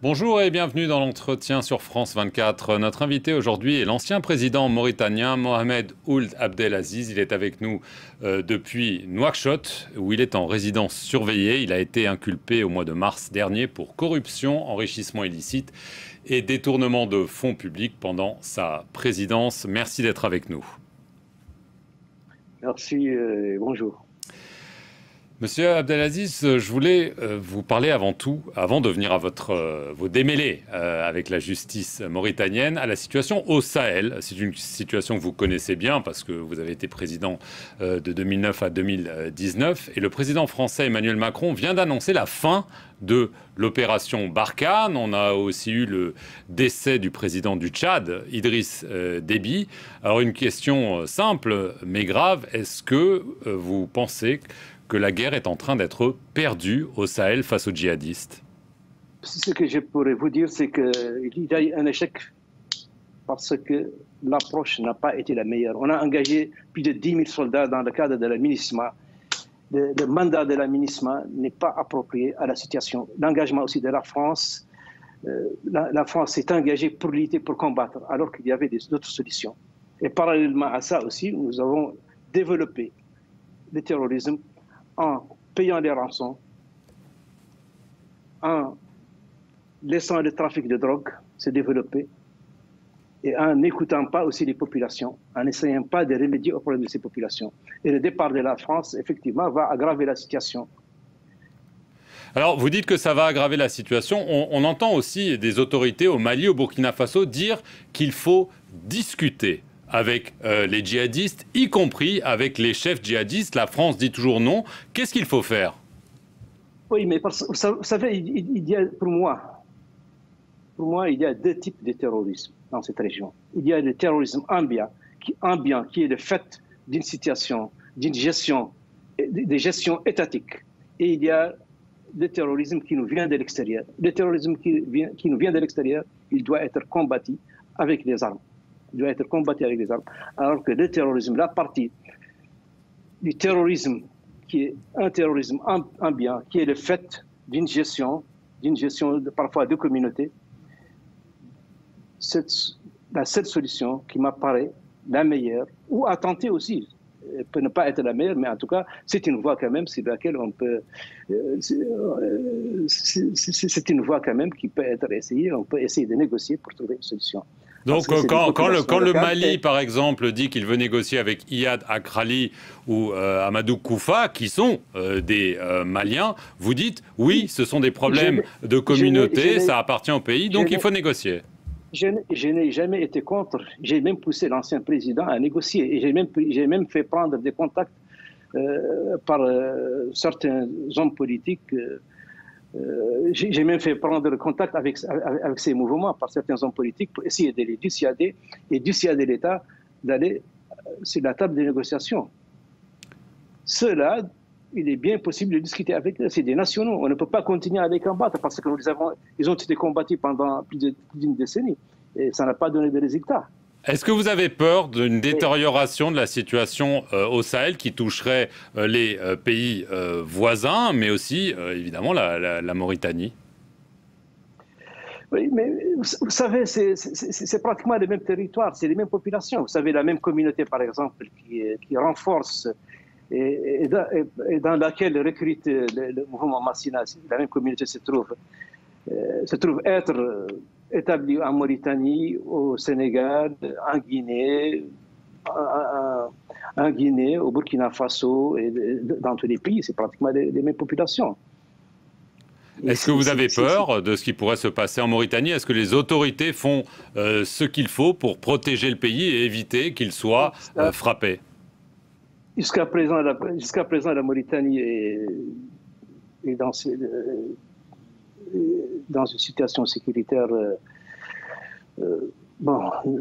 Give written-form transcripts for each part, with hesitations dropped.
Bonjour et bienvenue dans l'entretien sur France 24. Notre invité aujourd'hui est l'ancien président mauritanien Mohamed Ould Abdelaziz. Il est avec nous depuis Nouakchott, où il est en résidence surveillée. Il a été inculpé au mois de mars dernier pour corruption, enrichissement illicite et détournement de fonds publics pendant sa présidence. Merci d'être avec nous. Merci et bonjour. Monsieur Abdelaziz, je voulais vous parler avant tout, avant de venir à vos démêlés avec la justice mauritanienne, à la situation au Sahel. C'est une situation que vous connaissez bien parce que vous avez été président de 2009 à 2019. Et le président français Emmanuel Macron vient d'annoncer la fin de l'opération Barkhane. On a aussi eu le décès du président du Tchad, Idriss Déby. Alors une question simple mais grave, est-ce que vous pensez que la guerre est en train d'être perdue au Sahel face aux djihadistes? Ce que je pourrais vous dire, c'est qu'il y a eu un échec parce que l'approche n'a pas été la meilleure. On a engagé plus de 10 000 soldats dans le cadre de la MINUSMA. Le mandat de la MINUSMA n'est pas approprié à la situation. L'engagement aussi de la France, la France s'est engagée pour lutter, pour combattre, alors qu'il y avait d'autres solutions. Et parallèlement à ça aussi, nous avons développé le terrorisme en payant les rançons, en laissant le trafic de drogue se développer et en n'écoutant pas aussi les populations, en n'essayant pas de remédier aux problèmes de ces populations. Et le départ de la France, effectivement, va aggraver la situation. Alors, vous dites que ça va aggraver la situation. On entend aussi des autorités au Mali, au Burkina Faso, dire qu'il faut discuter avec les djihadistes, y compris avec les chefs djihadistes. La France dit toujours non. Qu'est-ce qu'il faut faire? Oui, mais vous savez, il y a, pour moi, il y a deux types de terrorisme dans cette région. Il y a le terrorisme ambiant, qui est le fait d'une situation, d'une gestion, de gestion étatique. Et il y a le terrorisme qui nous vient de l'extérieur. Le terrorisme qui nous vient de l'extérieur, il doit être combattu avec les armes. Il doit être combattu avec les armes. Alors que le terrorisme, la partie du terrorisme qui est un terrorisme ambiant, qui est le fait d'une gestion parfois de communauté, la seule solution qui m'apparaît la meilleure, ou à tenter aussi, peut ne pas être la meilleure, mais en tout cas, c'est une voie quand même sur laquelle on peut... c'est une voie quand même qui peut être essayée, on peut essayer de négocier pour trouver une solution. Donc quand le Mali, par exemple, dit qu'il veut négocier avec Iyad Akrali ou Amadou Koufa, qui sont des Maliens, vous dites, oui, ce sont des problèmes de communauté, ça appartient au pays, donc il faut négocier. Je n'ai jamais été contre. J'ai même poussé l'ancien président à négocier. Et j'ai même fait prendre des contacts par certains hommes politiques. J'ai même fait prendre contact avec ces mouvements par certains hommes politiques pour essayer de les dissuader et dissuader l'État d'aller sur la table des négociations. Cela, il est bien possible de discuter avec eux. C'est des nationaux. On ne peut pas continuer à les combattre parce que ils ont été combattus pendant plus d'une décennie et ça n'a pas donné de résultats. Est-ce que vous avez peur d'une détérioration de la situation au Sahel qui toucherait les pays voisins, mais aussi évidemment la Mauritanie? Oui, mais vous savez, c'est pratiquement les mêmes territoires, c'est les mêmes populations. Vous savez, la même communauté, par exemple, qui renforce et dans laquelle recrute le mouvement Massina, la même communauté se trouve être établie en Mauritanie, au Sénégal, en Guinée, au Burkina Faso, et dans tous les pays, c'est pratiquement les mêmes populations. Est-ce que vous avez peur de ce qui pourrait se passer en Mauritanie? Est-ce que les autorités font ce qu'il faut pour protéger le pays et éviter qu'il soit frappé? Jusqu'à présent, la Mauritanie est dans une situation sécuritaire.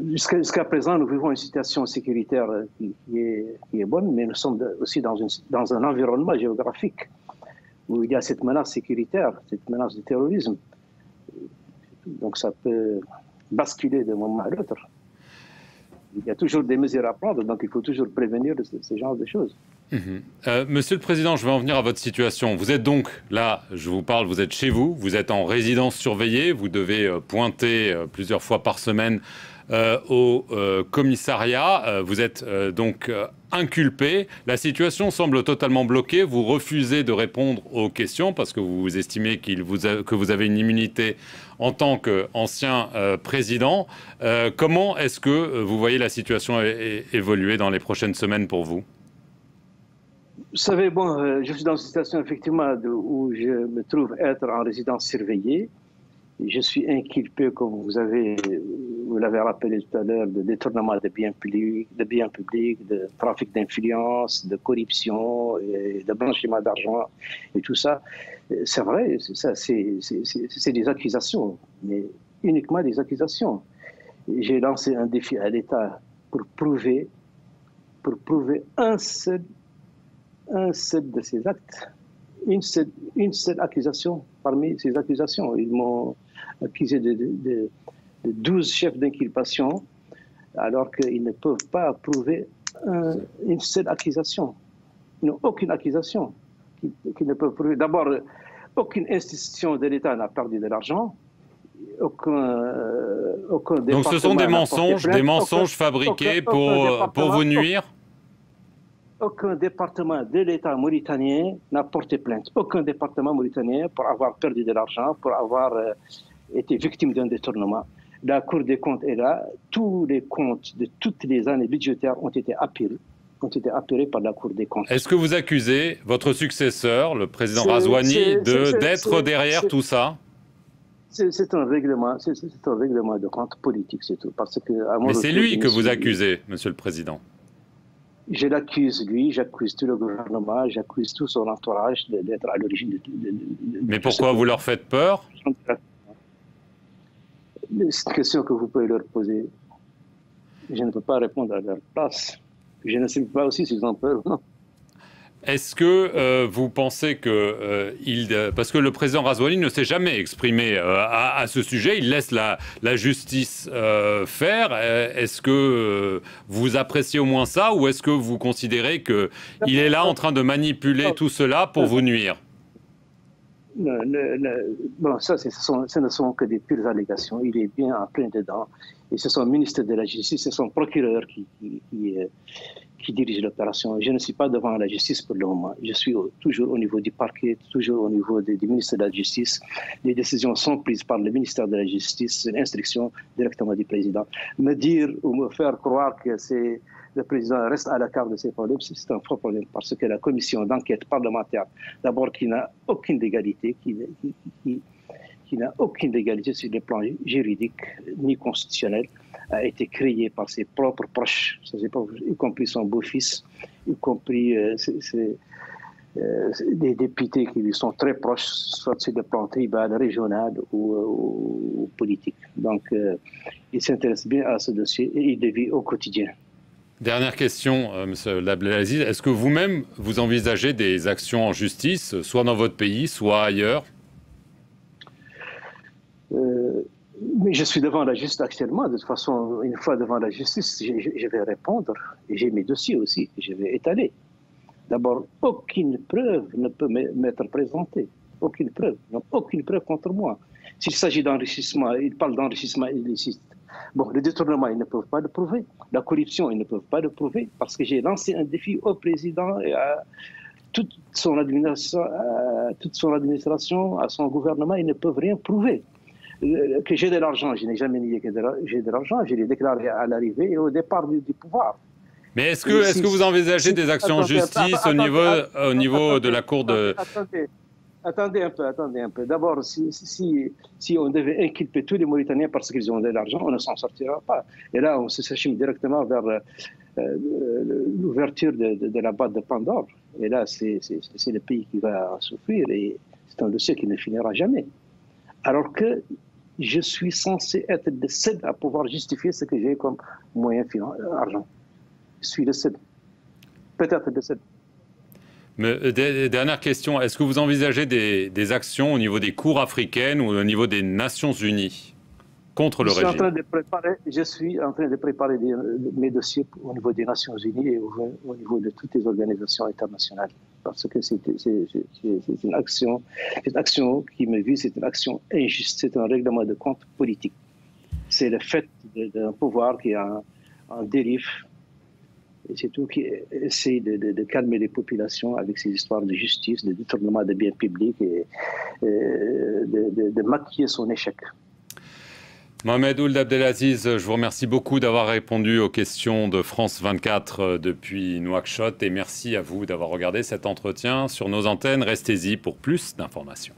Jusqu'à présent, nous vivons une situation sécuritaire qui est bonne, mais nous sommes aussi dans un environnement géographique où il y a cette menace sécuritaire, cette menace du terrorisme. Donc ça peut basculer d'un moment à l'autre. Il y a toujours des mesures à prendre, donc il faut toujours prévenir ce genre de choses. Monsieur le Président, je vais en venir à votre situation. Vous êtes donc, là, je vous parle, vous êtes chez vous, vous êtes en résidence surveillée, vous devez pointer plusieurs fois par semaine au commissariat. Vous êtes donc inculpé. La situation semble totalement bloquée. Vous refusez de répondre aux questions parce que vous estimez que vous avez une immunité en tant qu'ancien président. Comment est-ce que vous voyez la situation évoluer dans les prochaines semaines pour vous? Vous savez, bon, je suis dans une situation effectivement où je me trouve être en résidence surveillée. Je suis inculpé, comme vous l'avez rappelé tout à l'heure, de détournement de biens publics, de trafic d'influence, de corruption, et de blanchiment d'argent et tout ça. C'est vrai, c'est des accusations, mais uniquement des accusations. J'ai lancé un défi à l'État pour prouver un seul de ces actes, une seule accusation parmi ces accusations. Ils m'ont accusé de 12 chefs d'inculpation, alors qu'ils ne peuvent pas prouver une seule accusation. Ils n'ont aucune accusation qu'ils ne peuvent prouver. D'abord, aucune institution de l'État n'a perdu de l'argent. Aucun Donc ce sont des mensonges fabriqués pour vous nuire? Aucun département de l'État mauritanien n'a porté plainte. Aucun département mauritanien pour avoir perdu de l'argent, pour avoir été victime d'un détournement. La Cour des comptes est là. Tous les comptes de toutes les années budgétaires ont été apurés par la Cour des comptes. Est-ce que vous accusez votre successeur, le président Razouani, d'être derrière tout ça? C'est un règlement de compte politique, c'est tout. Mais c'est lui que vous accusez, Monsieur le Président. Je l'accuse, lui, j'accuse tout le gouvernement, j'accuse tout son entourage d'être à l'origine Mais pourquoi vous leur faites peur? C'est une question que vous pouvez leur poser. Je ne peux pas répondre à leur place. Je ne sais pas aussi s'ils ont peur ou non. Est-ce que vous pensez que parce que le président Razouani ne s'est jamais exprimé à ce sujet, il laisse la justice faire. Est-ce que vous appréciez au moins ça, ou est-ce que vous considérez qu'il est là en train de manipuler tout cela pour vous nuire? Bon, ça, ce ne sont que des pures allégations. Il est bien en plein dedans. Et c'est son ministre de la Justice, c'est son procureur qui dirige l'opération. Je ne suis pas devant la justice pour le moment. Je suis toujours au niveau du parquet, toujours au niveau du ministre de la Justice. Les décisions sont prises par le ministère de la Justice, c'est une instruction directement du président. Me dire ou me faire croire que le président reste à la carte de ces problèmes, c'est un faux problème, parce que la commission d'enquête parlementaire, d'abord, qui n'a aucune légalité, qui n'a aucune légalité sur le plan juridique ni constitutionnel, a été créée par ses propres proches, y compris son beau-fils, y compris des députés qui lui sont très proches, soit sur le plan tribal, régional ou politique. Donc, il s'intéresse bien à ce dossier et il le vit au quotidien. Dernière question, M. Abdelaziz. Est-ce que vous-même, vous envisagez des actions en justice, soit dans votre pays, soit ailleurs? Mais je suis devant la justice actuellement. De toute façon, une fois devant la justice, je vais répondre. Et j'ai mes dossiers aussi, je vais étaler. D'abord, aucune preuve ne peut m'être présentée. Aucune preuve. Donc, aucune preuve contre moi. S'il s'agit d'enrichissement, ils parlent d'enrichissement illicite. Bon, le détournement, ils ne peuvent pas le prouver. La corruption, ils ne peuvent pas le prouver. Parce que j'ai lancé un défi au président et à toute son administration, à son gouvernement, ils ne peuvent rien prouver. Que j'ai de l'argent, je n'ai jamais nié que j'ai de l'argent, je l'ai déclaré à l'arrivée et au départ du pouvoir. Mais est-ce que vous envisagez des actions en justice au niveau de la Cour de... Attendez un peu. D'abord, si on devait inculper tous les Mauritaniens parce qu'ils ont de l'argent, on ne s'en sortira pas. Et là, on se s'achemine directement vers l'ouverture de la boîte de Pandore. Et là, c'est le pays qui va souffrir et c'est un dossier qui ne finira jamais. Alors que je suis censé être le seul à pouvoir justifier ce que j'ai comme moyen argent. Je suis le seul. Peut-être le seul. Mais, dernière question, est-ce que vous envisagez des actions au niveau des cours africaines ou au niveau des Nations Unies? contre le régime. Je suis en train de préparer mes dossiers au niveau des Nations Unies et au niveau de toutes les organisations internationales. Parce que c'est une action qui me vise, c'est une action injuste, c'est un règlement de compte politique. C'est le fait d'un pouvoir qui est en dérive. Et c'est tout qui essaie de calmer les populations avec ces histoires de justice, de détournement de biens publics et de maquiller son échec. Mohamed Ould Abdelaziz, je vous remercie beaucoup d'avoir répondu aux questions de France 24 depuis Nouakchott et merci à vous d'avoir regardé cet entretien sur nos antennes. Restez-y pour plus d'informations.